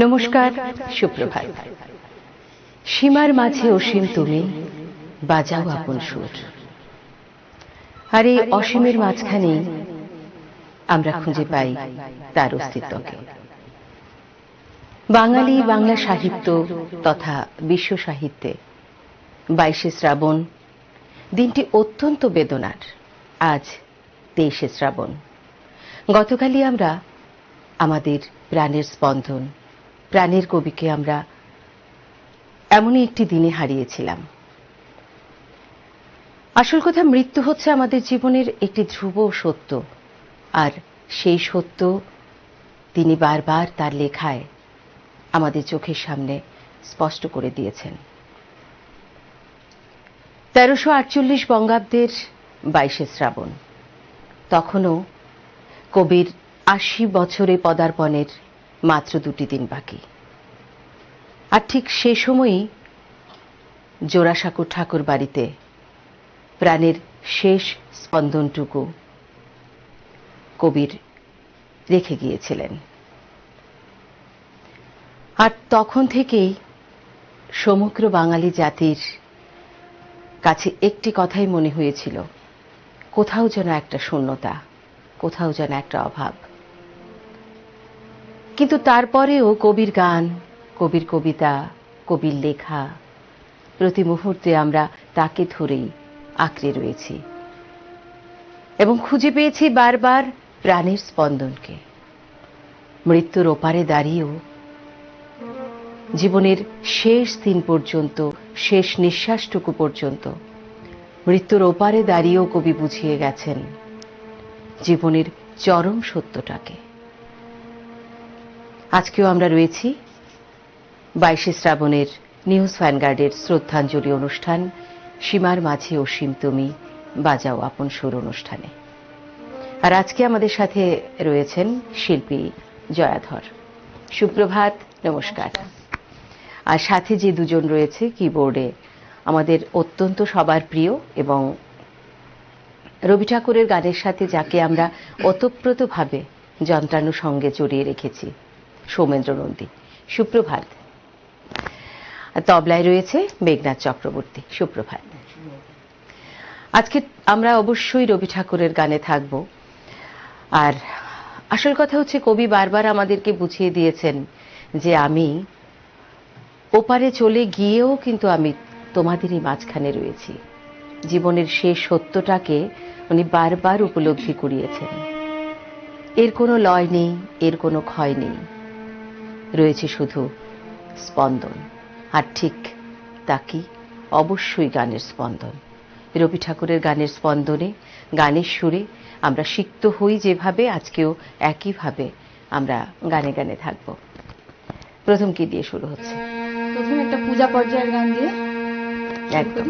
নমস্কার, সুপ্রভাত। সীমার মাঝে অসীম তুমি, বাজাও আপন সুর। আর এই অসীমের মাঝখানেই আমরা খুঁজে পাই তার অস্তিত্বকে। বাঙালি বাংলা সাহিত্য তথা বিশ্ব সাহিত্যে 22শে শ্রাবণ দিনটি অত্যন্ত বেদনার। আজ 23শে শ্রাবণ। গতকালই আমরা আমাদের প্রাণের স্পন্দন, প্রাণের কবিকে আমরা এমনই একটি দিনে হারিয়েছিলাম। আসল কথা, মৃত্যু হচ্ছে আমাদের জীবনের একটি ধ্রুব সত্য, আর সেই সত্য তিনি বারবার তার লেখায় আমাদের চোখের সামনে স্পষ্ট করে দিয়েছেন। 1348 বঙ্গাব্দের 22শে শ্রাবণ। তখনও কবির 80 বছরে পদার্পণের মাত্র 2টি দিন বাকি। আর ঠিক সে সময়ই জোড়াসাঁকোর ঠাকুর বাড়িতে প্রাণের শেষ স্পন্দনটুকু কবির রেখে গিয়েছিলেন। আর তখন থেকেই সমগ্র বাঙালি জাতির কাছে একটি কথাই মনে হয়েছিল, কোথাও যেন একটা শূন্যতা, কোথাও যেন একটা অভাব। কিন্তু তারপরেও কবির গান, কবির কবিতা, কবির লেখা, প্রতি মুহূর্তে আমরা তাকে ধরেই আঁকড়ে রয়েছি এবং খুঁজে পেয়েছি বারবার প্রাণের স্পন্দনকে। মৃত্যুর ওপারে দাঁড়িয়েও জীবনের শেষ দিন পর্যন্ত, শেষ নিঃশ্বাসটুকু পর্যন্ত মৃত্যুর ওপারে দাঁড়িয়েও কবি বুঝিয়ে গেছেন জীবনের চরম সত্যটাকে। আজকেও আমরা রয়েছি 22শে শ্রাবণের নিউজ ভ্যানগার্ডের শ্রদ্ধাঞ্জলি অনুষ্ঠান সীমার মাঝে অসীম তুমি, বাজাও আপন সুর অনুষ্ঠানে। আর আজকে আমাদের সাথে রয়েছেন শিল্পী জয়াধর। সুপ্রভাত, নমস্কার। আর সাথে যে দুজন রয়েছে কিবোর্ডে, আমাদের অত্যন্ত সবার প্রিয় এবং রবি ঠাকুরের গানের সাথে যাকে আমরা ওতপ্রোতভাবে যন্ত্রাণুর সঙ্গে জড়িয়ে রেখেছি, সৌমেন্দ্র নন্দী। সুপ্রভাত। তবলায় রয়েছে মেঘনাথ চক্রবর্তী। সুপ্রভাত। আজকে আমরা অবশ্যই রবি ঠাকুরের গানে থাকব। আর আসল কথা হচ্ছে, কবি বারবার আমাদেরকে বুঝিয়ে দিয়েছেন যে আমি ওপারে চলে গিয়েও কিন্তু আমি তোমাদেরই মাঝখানে রয়েছি। জীবনের শেষ সত্যটাকে উনি বারবার উপলব্ধি করিয়েছেন। এর কোনো লয় নেই, এর কোনো ক্ষয় নেই, রয়েছে শুধু স্পন্দন। আর ঠিক তাকি অবশ্যই গানের স্পন্দন। রবি ঠাকুরের গানের স্পন্দনে, গানের সুরে আমরা সিক্ত হই যেভাবে, আজকেও একইভাবে আমরা গানে গানে থাকব। প্রথম কি দিয়ে শুরু হচ্ছে? প্রথম একটা পূজা পর্যায়ের গান দিয়ে একদম।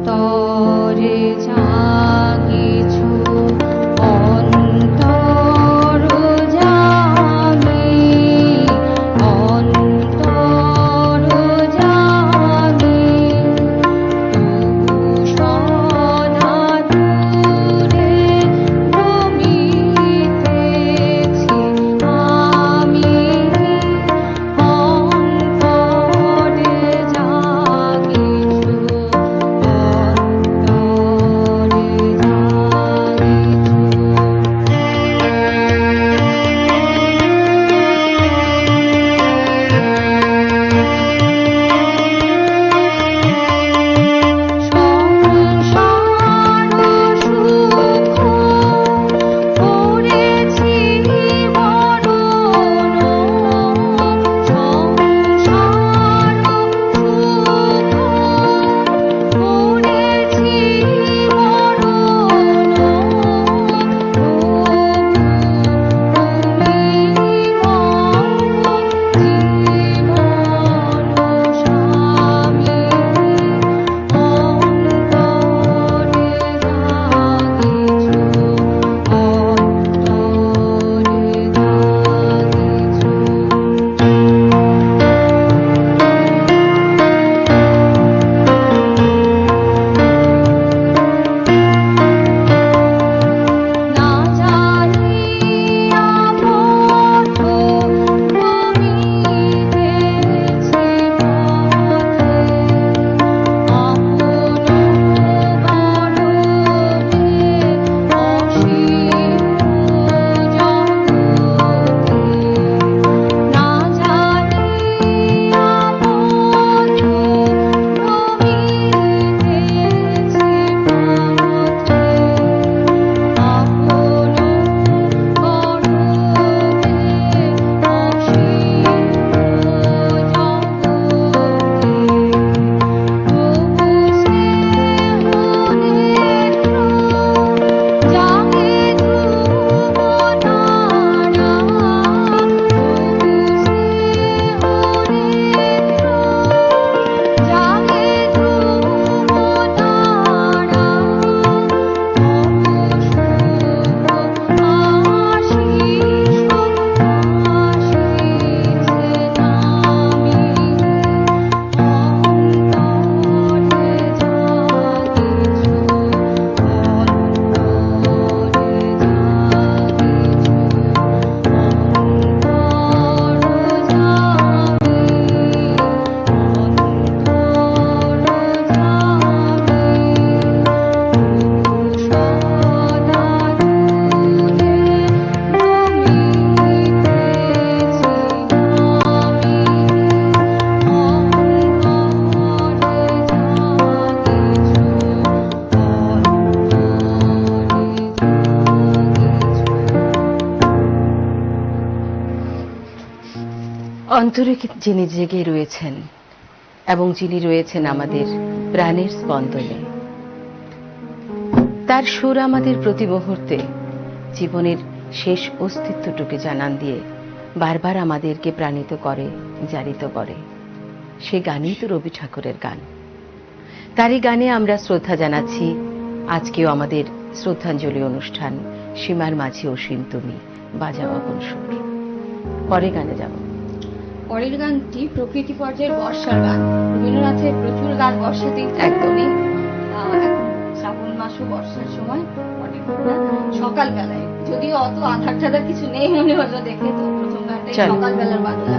অন্তরে যা কিছু অন্তর অন্তরে যিনি জেগে রয়েছেন এবং যিনি রয়েছেন আমাদের প্রাণের স্পন্দনে, তার সুর আমাদের প্রতি মুহূর্তে জীবনের শেষ অস্তিত্বটুকু জানান দিয়ে বারবার আমাদেরকে প্রাণিত করে, জারিত করে। সে গানই তো রবি ঠাকুরের গান। তারই গানে আমরা শ্রদ্ধা জানাচ্ছি আজকেও আমাদের শ্রদ্ধাঞ্জলি অনুষ্ঠান সীমার মাঝে অসীম তুমি বাজাও আপন সুর। পরে গানে যাব। পরের গানটি প্রকৃতি পর্যায়ের বর্ষার গান। রবীন্দ্রনাথের প্রচুর গান বর্ষাতেই একদমই। এখন শ্রাবণ মাসও বর্ষার সময় অনেক সকালবেলায়, যদিও অত আধার টাধার কিছু নেই মনে হলো দেখে, তো প্রথম গানটাই সকালবেলার বাংলা।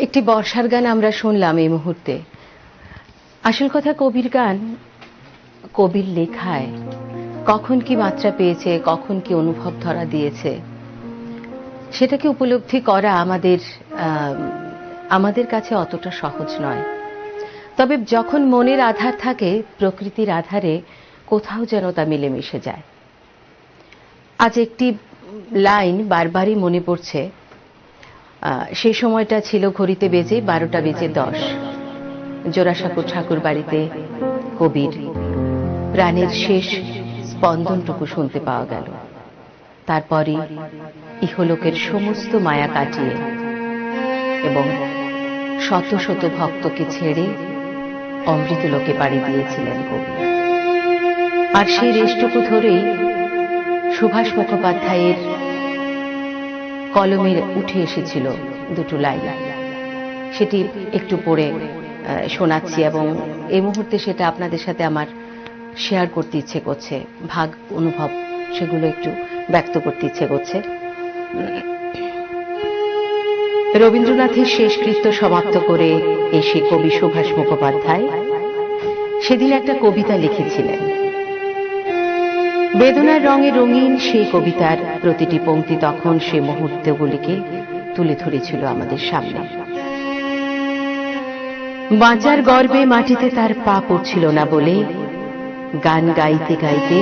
একটি বর্ষার গান আমরা শুনলাম এই মুহূর্তে। আসল কথা, কবির গান কবির লেখায় কখন কি মাত্রা পেয়েছে, কখন কি অনুভব ধরা দিয়েছে, সেটাকে উপলব্ধি করা আমাদের কাছে অতটা সহজ নয়। তবে যখন মনের আধার থাকে, প্রকৃতির আধারে কোথাও যেন তা মিলেমিশে যায়। আজ একটি লাইন বারবারই মনে পড়ছে। সেই সময়টা ছিল ঘড়িতে বেজে 12:10। জোড়াসাঁকোর ঠাকুর বাড়িতে কবির প্রাণের শেষ স্পন্দনটুকু শুনতে পাওয়া গেল। তারপরে ইহলোকের সমস্ত মায়া কাটিয়ে এবং শত শত ভক্তকে ছেড়ে অমৃতলোকে পাড়ি দিয়েছিলেন কবি। আর সেই রেশটুকু ধরেই সুভাষ মুখোপাধ্যায়ের কলমে উঠে এসেছিল দুটো লাইন, সেটি একটু পড়ে শোনাচ্ছি এবং এই মুহূর্তে সেটা আপনাদের সাথে আমার শেয়ার করতে ইচ্ছে করছে, ভাগ অনুভব সেগুলো একটু ব্যক্ত করতে ইচ্ছে করছে। রবীন্দ্রনাথের শেষকৃত্য সমাপ্ত করে এসে কবি সুভাষ মুখোপাধ্যায় সেদিন একটা কবিতা লিখেছিলেন। বেদনার রঙে রঙিন সেই কবিতার প্রতিটি পংক্তি তখন সে মুহূর্তগুলিকে তুলে ধরেছিল আমাদের সামনে। বাঁচার গর্বে মাটিতে তার পা পড়ছিল না বলে গান গাইতে গাইতে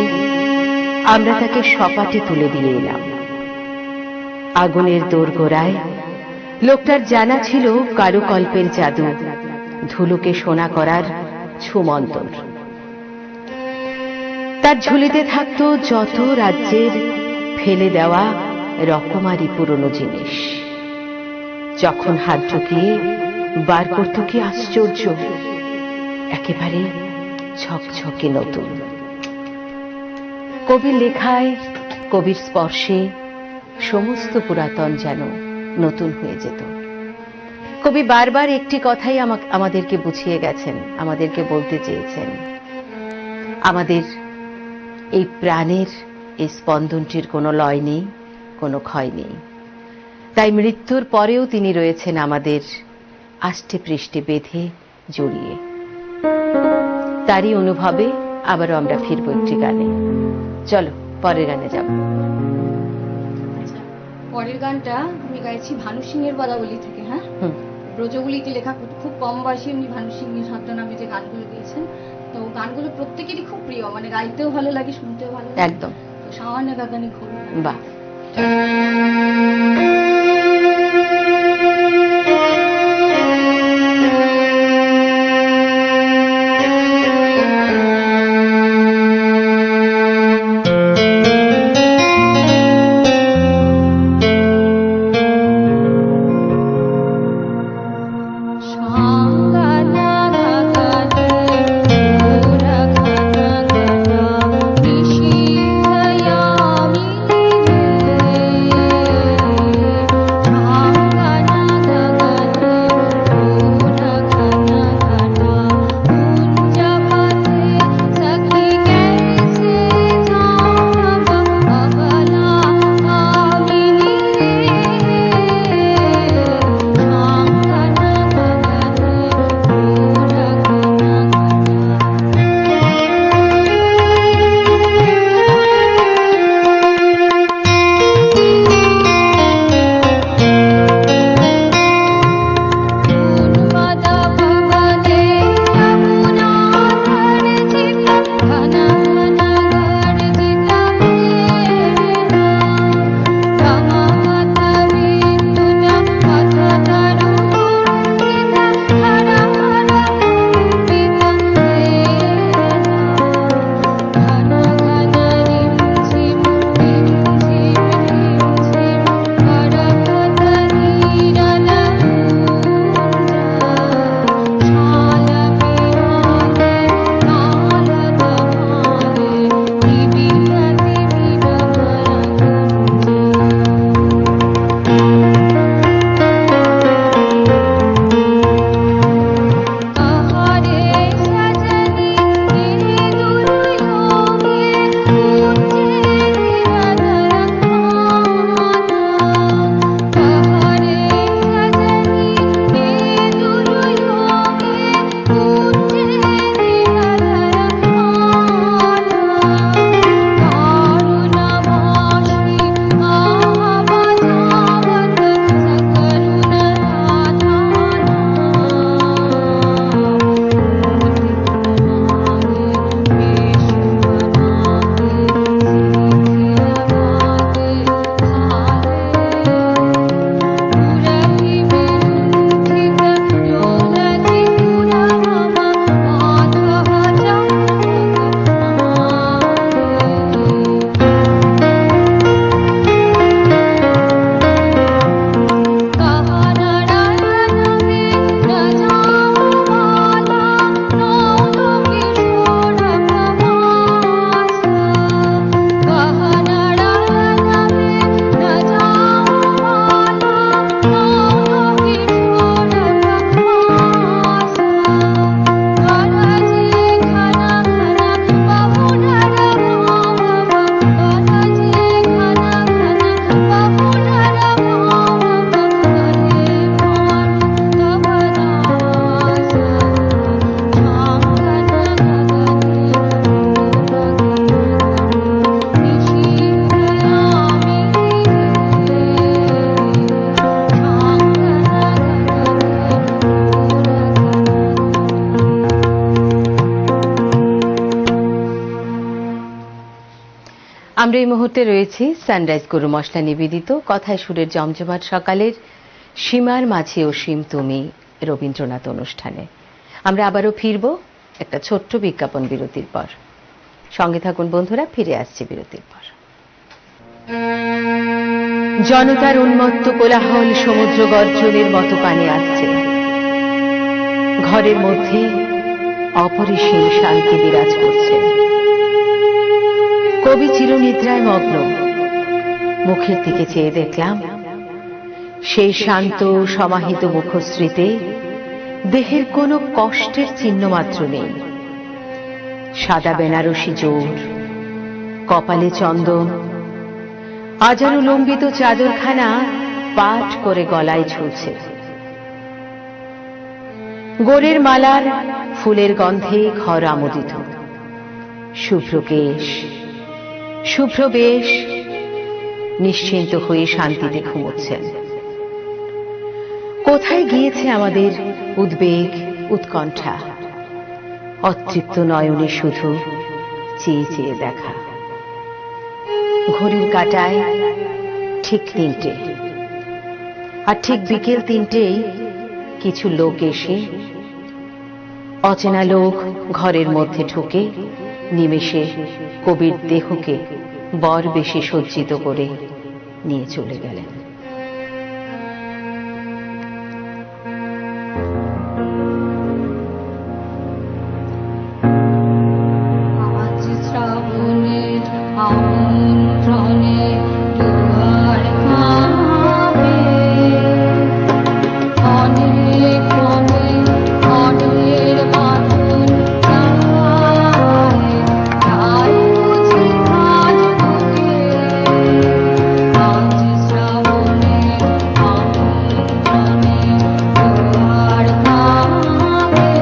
আমরা তাকে সপাটে তুলে দিয়ে এলাম। আগুনের দোরগোড়ায় লোকটার জানা ছিল কারুকল্পের জাদু, ধুলোকে সোনা করার ছুমন্তর। তার ঝুলিতে থাকত যত রাজ্যের ফেলে দেওয়া রকমারি পুরনো জিনিস। যখন হাত ঢুকিয়ে বার করত কি আশ্চর্য, একেবারে ঝকঝকে নতুন। কবির লেখায়, কবির স্পর্শে সমস্ত পুরাতন যেন নতুন হয়ে যেত। কবি বারবার একটি কথাই আমাদেরকে বুঝিয়ে গেছেন, আমাদেরকে বলতে চেয়েছেন, আমাদের এই প্রাণের এই স্পন্দনটির কোনো লয় নেই, কোনো ক্ষয় নেই। তাই মৃত্যুর পরেও তিনি রয়েছেন আমাদের আষ্টে পৃষ্ঠে বেঁধে জড়িয়ে। তারই অনুভবে আবারও আমরা ফিরবো একটি গানে। চলো পরের গানে যাব। পরের গানটা আমি গাইছি ভানু সিংহের পদাবলী থেকে। হ্যাঁ, ব্রজগুলিতে লেখা, খুব কম বয়সে উনি ভানু সিংহের ছদ্মনামে যে গানগুলো দিয়েছেন, তো গানগুলো প্রত্যেকেরই খুব প্রিয়, মানে গাইতেও ভালো লাগে, শুনতেও ভালো লাগে। একদম। তো সামান্য গাগানি ঘোর। বাহ। নিশি আমরা এই মুহূর্তে রয়েছি সানরাইজ গরু মশলা নিবেদিত কথায় সুরের জমজমাট সকালের সীমার মাঝে অসীম তুমি রবীন্দ্রনাথ অনুষ্ঠানে। আমরা আবারও ফিরব একটা ছোট্ট বিজ্ঞাপন বিরতির পর। সঙ্গে থাকুন বন্ধুরা, ফিরে আসছি বিরতির পর। জনতার উন্মত্ত কোলাহল সমুদ্র গর্জনের মতো কানে আসছে। ঘরের মধ্যে অপরিসীম শান্তি বিরাজ করছে। কবি চিরনিদ্রায় মগ্ন। মুখের দিকে চেয়ে দেখলাম সেই শান্ত সমাহিত মুখশ্রীতে দেহের কোনো কষ্টের চিহ্ন মাত্র নেই। সাদা বেনারসি জোর, কপালে চন্দন, আজারু লম্বিত চাদরখানা পাট করে গলায় ঝুলছে। গোলের মালার ফুলের গন্ধে ঘর আমোদিত। শুভ্র কেশ, শুভ্র বেশ, নিশ্চিন্ত হয়ে শান্তিতে ঘুমোচ্ছেন। কোথায় গিয়েছে আমাদের উদ্বেগ উৎকণ্ঠা? অতৃপ্ত নয়নে শুধু চেয়ে চেয়ে দেখা। ঘড়ির কাঁটায় ঠিক 3টে, আর ঠিক বিকেল 3টেই কিছু লোক এসে, অচেনা লোক ঘরের মধ্যে ঢুকে নিমেষে কবির দেহকে বর বেশে সজ্জিত করে নিয়ে চলে গেলেন। আজ শ্রাবণের আমন্ত্রণে দুয়ার কাঁপে, অনেক অনেক অনেক বাঁধন গায়ে, গায়ে বুঝি কাজ বুকে। আজ শ্রাবণের আমন্ত্রণে দুয়ার কাঁপে।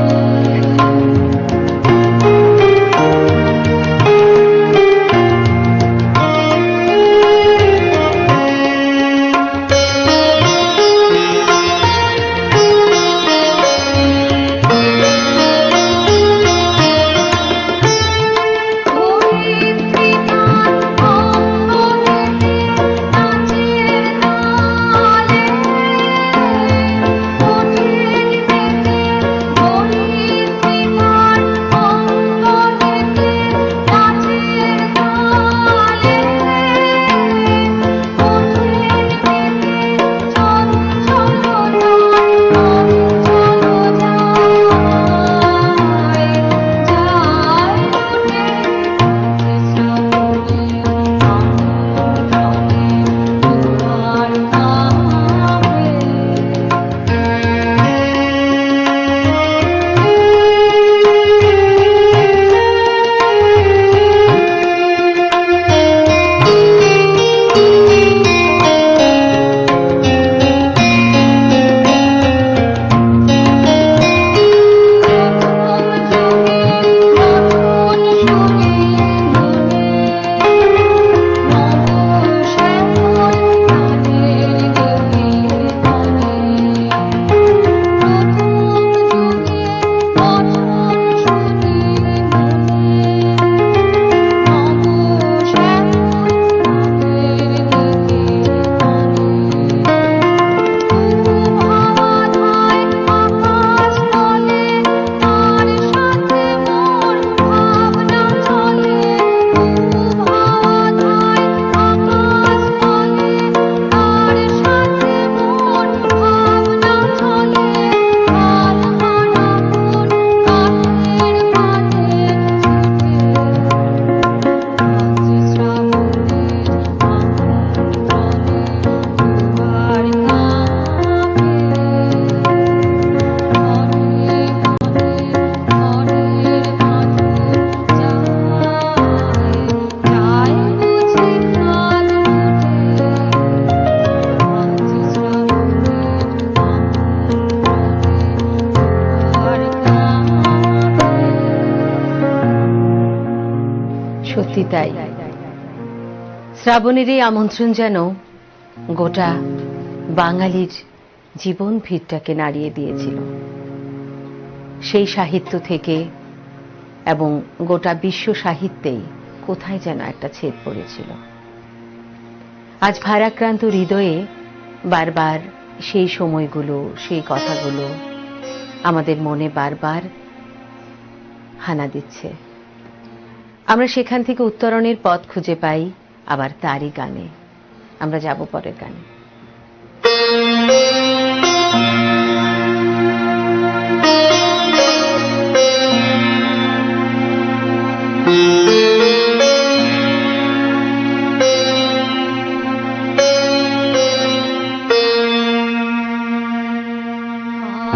সত্যি তাই, শ্রাবণের এই আমন্ত্রণ যেন গোটা বাঙালির জীবন ভিতটাকে নাড়িয়ে দিয়েছিল। সেই সাহিত্য থেকে এবং গোটা বিশ্ব সাহিত্যেই কোথায় যেন একটা ছেদ পড়েছিল। আজ ভারাক্রান্ত হৃদয়ে বারবার সেই সময়গুলো, সেই কথাগুলো আমাদের মনে বারবার হানা দিচ্ছে। আমরা সেখান থেকে উত্তরণের পথ খুঁজে পাই আবার তারই গানে। আমরা যাব পরের গানে।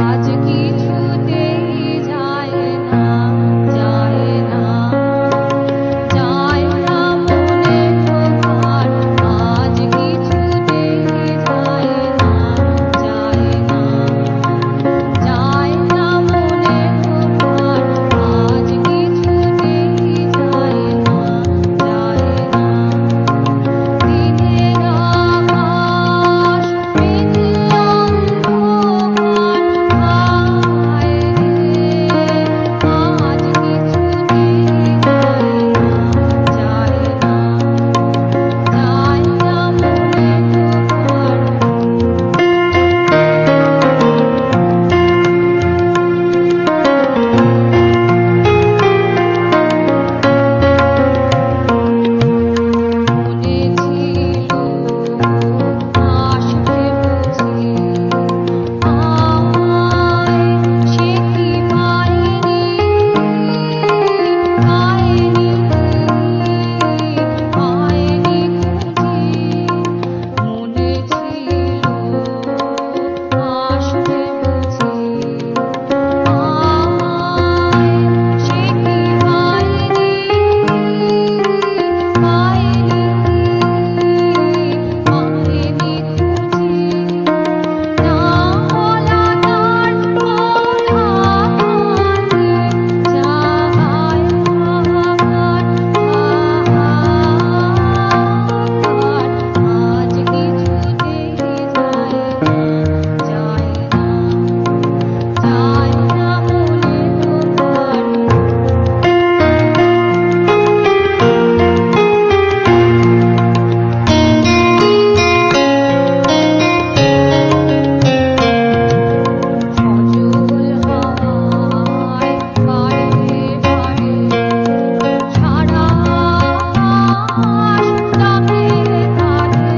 আজ কিছুতেই যায় না, যায় না, যায় না মনে তোমার। আজ কিছুতেই যায় না, যায় না, যায় না মনে তোমার। আজ কিছুতেই যায় না, যায় না। দিনের আকাশ মেঘে অন্ধকার, হায় রে, আজ কিছুতেই যায় না, যায় না, যায় না মনে মনে ছিল আসবে বুঝি, আয় সে কি পাইনি, পাইনি, পাইনি খুঁজি। মনে ছিল আসবে বুঝি, আয় সে কি পাইনি, পাইনি, পাইনি খুঁজি। না বলা তার কথা কানে যায় হাহাকার, হাহাকার। আজ কিছুতেই যায় না, যায় না, যায় না মনে তোমার। সজল হাওয়ায় বারে বারে সারা আকাশ ডাকে তারে।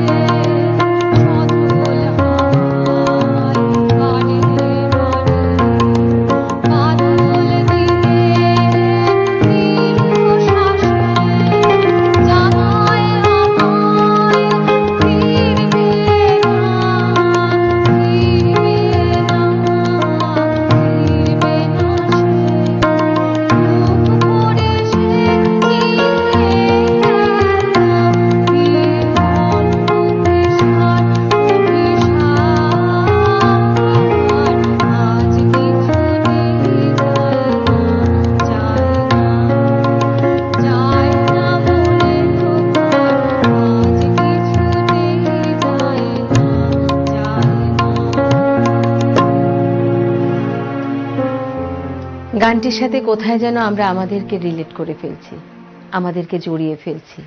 সজল হাওয়ায় বারে বারে বাদল দিয়ে দীর্ঘশ্বাসে জানায় আমায় ফিরবে না, ফিরবে না, ফিরবে না সে। মুখ ভরে সে লিখে গেল বিমল অভিসার, অভিসার। আজ কিছুতেই যায় না, যায় না, যায় না মনে তোমার। আজ কিছুতেই যায় না, যায় না। গানটির সাথে কোথায় যেন আমরা আমাদেরকে রিলেট করে ফেলছি, আমাদেরকে জড়িয়ে ফেলছি।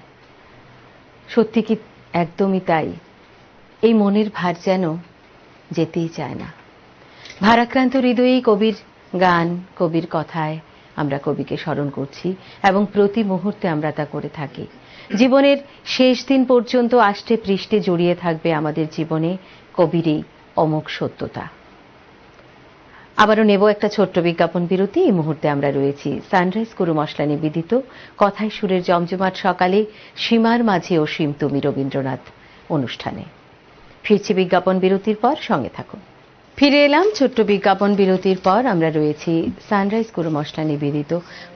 সত্যি কি একদমই তাই। এই মনের ভার যেন যেতেই চায় না। ভারাক্রান্ত হৃদয়েই কবির গান, কবির কথায় আমরা কবিকে স্মরণ করছি এবং প্রতি মুহূর্তে আমরা তা করে থাকি। জীবনের শেষ দিন পর্যন্ত আষ্টে পৃষ্ঠে জড়িয়ে থাকবে আমাদের জীবনে কবির এই অমোঘ সত্যতা। আবারও নেব একটা ছোট্ট বিজ্ঞাপন বিরতি। এই মুহূর্তে আমরা রয়েছি সানরাইজ গরু মশলা নিবেদিত কথায় সুরের জমজমাট সকালে সীমার মাঝে অসীম তুমি রবীন্দ্রনাথ অনুষ্ঠানে। ফিরছি বিজ্ঞাপন বিরতির পর, সঙ্গে থাকুন। ফিরে এলাম ছোট্ট বিজ্ঞাপন বিরতির পর। আমরা রয়েছি সানরাইজ গরু মশলা নিবেদিত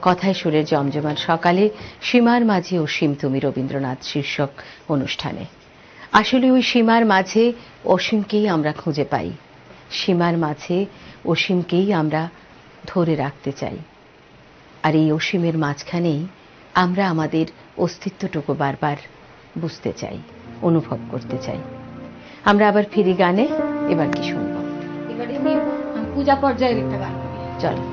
কথায় সুরের জমজমাট সকালে সীমার মাঝে অসীম তুমি রবীন্দ্রনাথ শীর্ষক অনুষ্ঠানে। আসলে ওই সীমার মাঝে অসীমকেই আমরা খুঁজে পাই, সীমার মাঝে অসীমকেই আমরা ধরে রাখতে চাই। আর এই অসীমের মাঝখানেই আমরা আমাদের অস্তিত্বটুকু বারবার বুঝতে চাই, অনুভব করতে চাই। আমরা আবার ফিরি গানে। এবার কি শুনব? এবারে আমি পূজা পর্যায়ের একটা গান করি। চলো।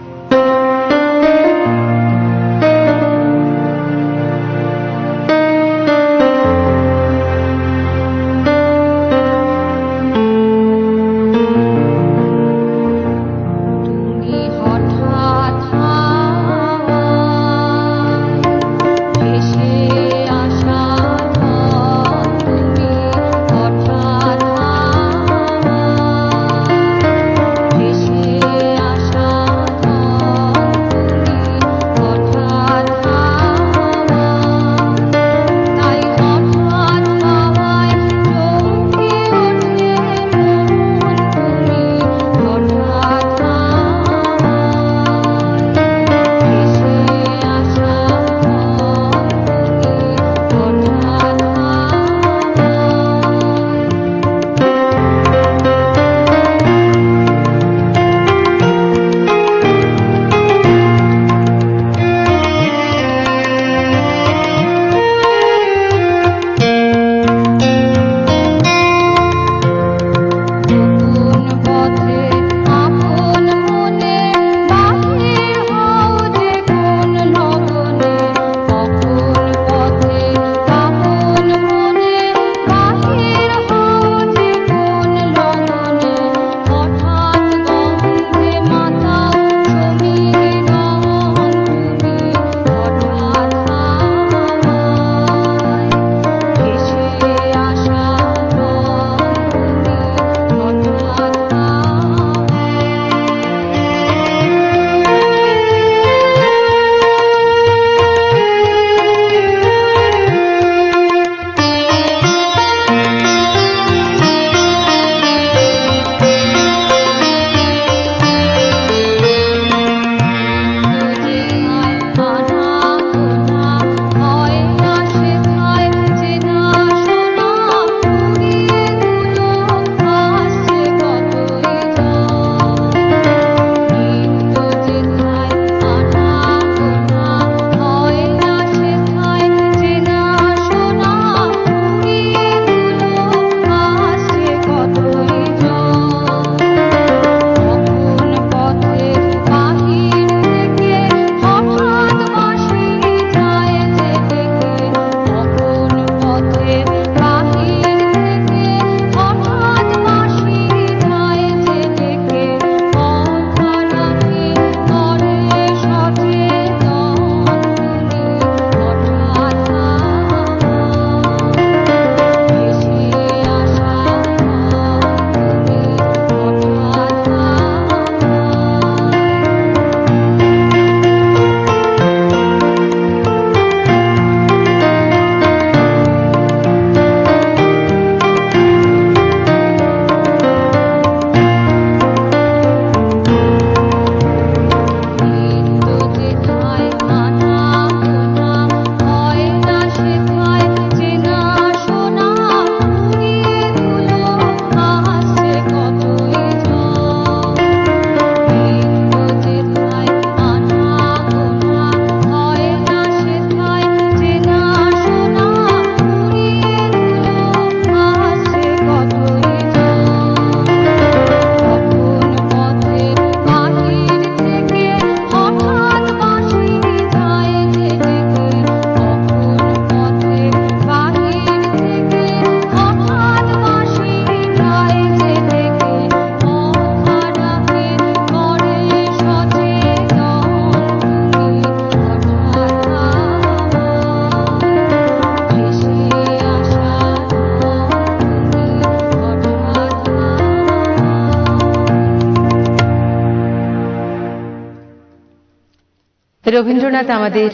রবীন্দ্রনাথ আমাদের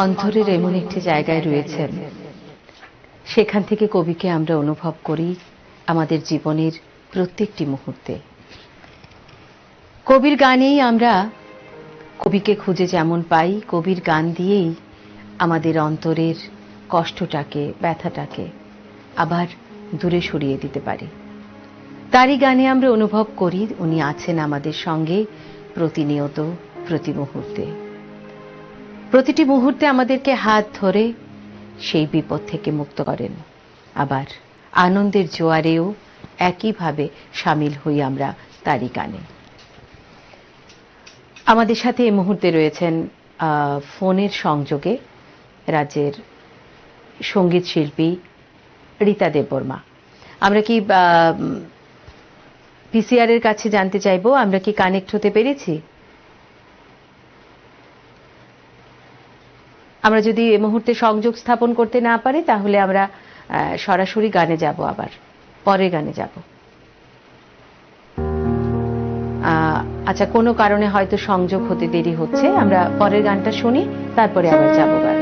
অন্তরের এমন একটি জায়গায় রয়েছেন, সেখান থেকে কবিকে আমরা অনুভব করি আমাদের জীবনের প্রত্যেকটি মুহূর্তে। কবির গানেই আমরা কবিকে খুঁজে যেমন পাই, কবির গান দিয়েই আমাদের অন্তরের কষ্টটাকে, ব্যথাটাকে আবার দূরে সরিয়ে দিতে পারি। তারই গানে আমরা অনুভব করি উনি আছেন আমাদের সঙ্গে প্রতিনিয়ত, প্রতি মুহূর্তে। প্রতিটি মুহূর্তে আমাদেরকে হাত ধরে সেই বিপদ থেকে মুক্ত করেন। আবার আনন্দের জোয়ারেও একইভাবে সামিল হই আমরা তারই গানে। আমাদের সাথে এই মুহূর্তে রয়েছেন ফোনের সংযোগে রাজ্যের সঙ্গীত শিল্পী রীতা দেববর্মা। আমরা কি পিসিআর এর কাছে জানতে চাইবো, আমরা কি কানেক্ট হতে পেরেছি? আমরা যদি এই মুহূর্তে সংযোগ স্থাপন করতে না পারি তাহলে আমরা সরাসরি গানে যাব, আবার পরে গানে যাব। আচ্ছা, কোনো কারণে হয়তো সংযোগ হতে দেরি হচ্ছে, আমরা পরের গানটা শুনি, তারপরে আবার যাব গান।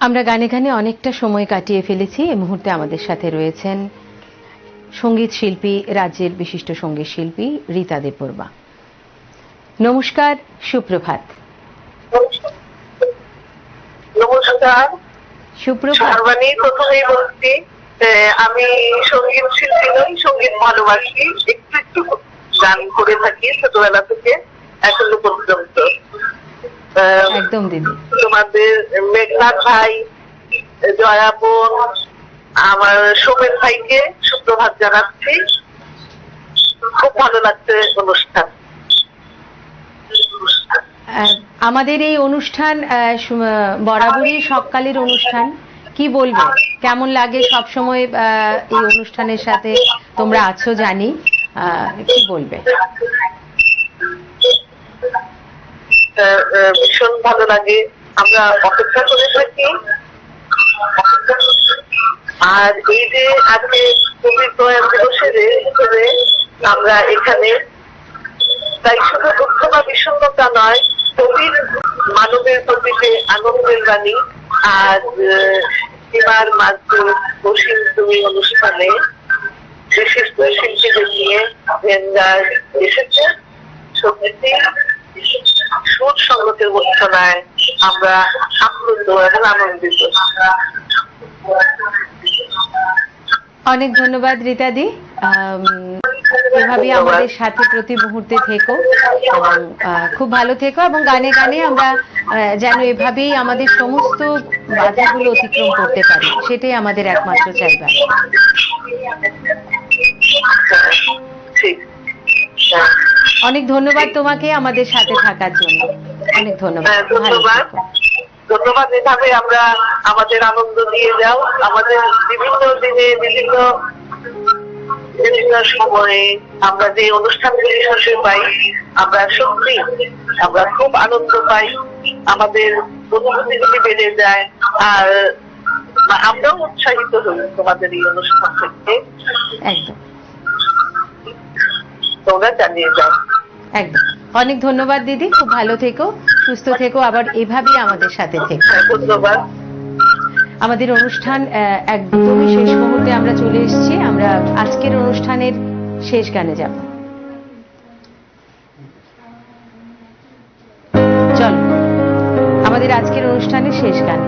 আমরা গানে গানে অনেকটা সময় কাটিয়ে ফেলেছি। এই মুহূর্তে আমাদের সাথে রয়েছেন সঙ্গীত শিল্পী, রাজ্যের বিশিষ্ট সঙ্গীত শিল্পী রীতা দেববর্মা। নমস্কার, সুপ্রভাত। নমস্কার, সুপ্রভাত। সর্বাণী, প্রথমেই বলছি আমি সঙ্গীত শিল্পী নই, সঙ্গীত ভালোবাসি, একটু একটু গান করে থাকি ছোটবেলা থেকে। এখনো পর্যন্ত। একদম দিদি। তোমাদের মেঘনাথ ভাই, জয়া বোন, আমার সোমেন ভাইকে সুপ্রভাত জানাচ্ছি। খুব ভালো লাগছে অনুষ্ঠান। আমাদের এই অনুষ্ঠান বরাবরই সকালের অনুষ্ঠান, কি বলবে, কেমন লাগে সব সময় এই অনুষ্ঠানের সাথে তোমরা আছো জানি, কি বলবে? ভীষণ ভালো লাগে, আমরা অপেক্ষা করে থাকি। আর এই যে আজকে কবির প্রয়াণ দিবসের হিসেবে আমরা এখানে, তাই শুধু দুঃখ বা বিষণ্ণতা নয়, কবির মানবের প্রতি যে আনন্দের বাণী আর সীমার মাঝে বসিম তুমি অনুষ্ঠানে বিশিষ্ট শিল্পীদের নিয়ে ভেঙ্গার এসেছে। সত্যি সুর সঙ্গতের ঘোষণায় আমরা আপ্লুত এবং আনন্দিত। অনেক ধন্যবাদ রীতাদি, এভাবে আমাদের সাথে প্রতি মুহূর্তে থেকো এবং খুব ভালো থেকো, এবং গানে গানে আমরা যেন এভাবেই আমাদের সমস্ত বাধাগুলো অতিক্রম করতে পারি, সেটাই আমাদের একমাত্র চাইবার। ঠিক, অনেক ধন্যবাদ তোমাকে আমাদের সাথে থাকার জন্য, অনেক ধন্যবাদ। ধন্যবাদ। ধন্যবাদ। এভাবে আমরা আমাদের আনন্দ দিয়ে যাও, আমাদের বিভিন্ন দিনে বিভিন্ন সময়ে আমরা যে অনুষ্ঠানগুলি শুনতে পাই, আমরা সত্যি আমরা খুব আনন্দ পাই, আমাদের অনুভূতিগুলি বেড়ে যায়, আর আমরাও উৎসাহিত হই তোমাদের এই অনুষ্ঠান থেকে। একদম, তোমরা চালিয়ে যাও। একদম। অনেক ধন্যবাদ দিদি, খুব ভালো থেকো, সুস্থ থেকো, আবার এভাবেই আমাদের সাথে থেকো। ধন্যবাদ। আমাদের অনুষ্ঠান একদমই শেষ মুহূর্তে আমরা চলে এসেছি। আমরা আজকের অনুষ্ঠানের শেষ গানে যাব। চল, আমাদের আজকের অনুষ্ঠানের শেষ গান।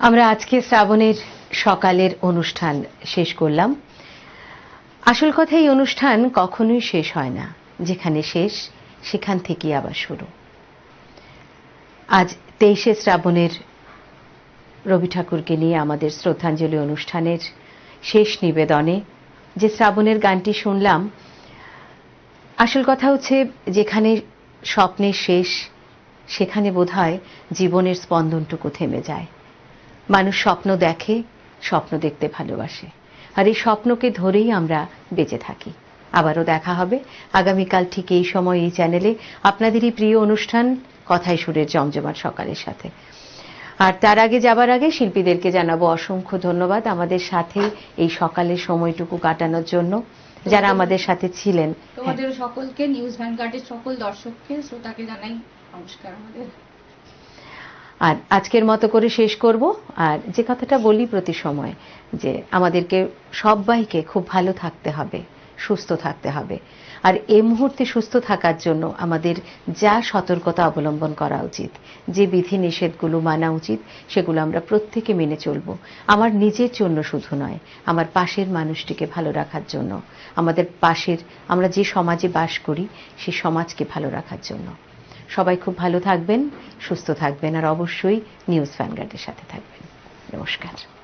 আমরা আজকে শ্রাবণের সকালের অনুষ্ঠান শেষ করলাম। আসল কথা, এই অনুষ্ঠান কখনোই শেষ হয় না, যেখানে শেষ সেখান থেকেই আবার শুরু। আজ 23শে শ্রাবণের রবি ঠাকুরকে নিয়ে আমাদের শ্রদ্ধাঞ্জলি অনুষ্ঠানের শেষ নিবেদনে যে শ্রাবণের গানটি শুনলাম, আসল কথা হচ্ছে যেখানে স্বপ্নের শেষ সেখানে বোধহয় জীবনের স্পন্দনটুকু থেমে যায়। মানুষ স্বপ্ন দেখে, স্বপ্ন দেখতে ভালোবাসে, আর এই স্বপ্নকে ধরেই আমরা বেঁচে থাকি। আবারও দেখা হবে আগামীকাল ঠিক এই সময় এই চ্যানেলে আপনাদেরই প্রিয় অনুষ্ঠান কথায় সুরের জমজমাট সকালের সাথে। আর তার আগে যাবার আগে শিল্পীদেরকে জানাবো অসংখ্য ধন্যবাদ আমাদের সাথে এই সকালের সময়টুকু কাটানোর জন্য, যারা আমাদের সাথে ছিলেন। তোমাদের সকলকে, নিউজ ভ্যানগার্ডের সকল দর্শককে, শ্রোতাকে জানাই নমস্কার আমাদের। আর আজকের মতো করে শেষ করব। আর যে কথাটা বলি প্রতি সময়, যে আমাদেরকে সবাইকে খুব ভালো থাকতে হবে, সুস্থ থাকতে হবে। আর এই মুহূর্তে সুস্থ থাকার জন্য আমাদের যা সতর্কতা অবলম্বন করা উচিত, যে বিধি নিষেধগুলো মানা উচিত, সেগুলো আমরা প্রত্যেকে মেনে চলব। আমার নিজের জন্য শুধু নয়, আমার পাশের মানুষটিকে ভালো রাখার জন্য, আমাদের পাশের, আমরা যে সমাজে বাস করি সেই সমাজকে ভালো রাখার জন্য। সবাই খুব ভালো থাকবেন, সুস্থ থাকবেন, আর অবশ্যই নিউজ ভ্যানগার্ডের সাথে থাকবেন। নমস্কার।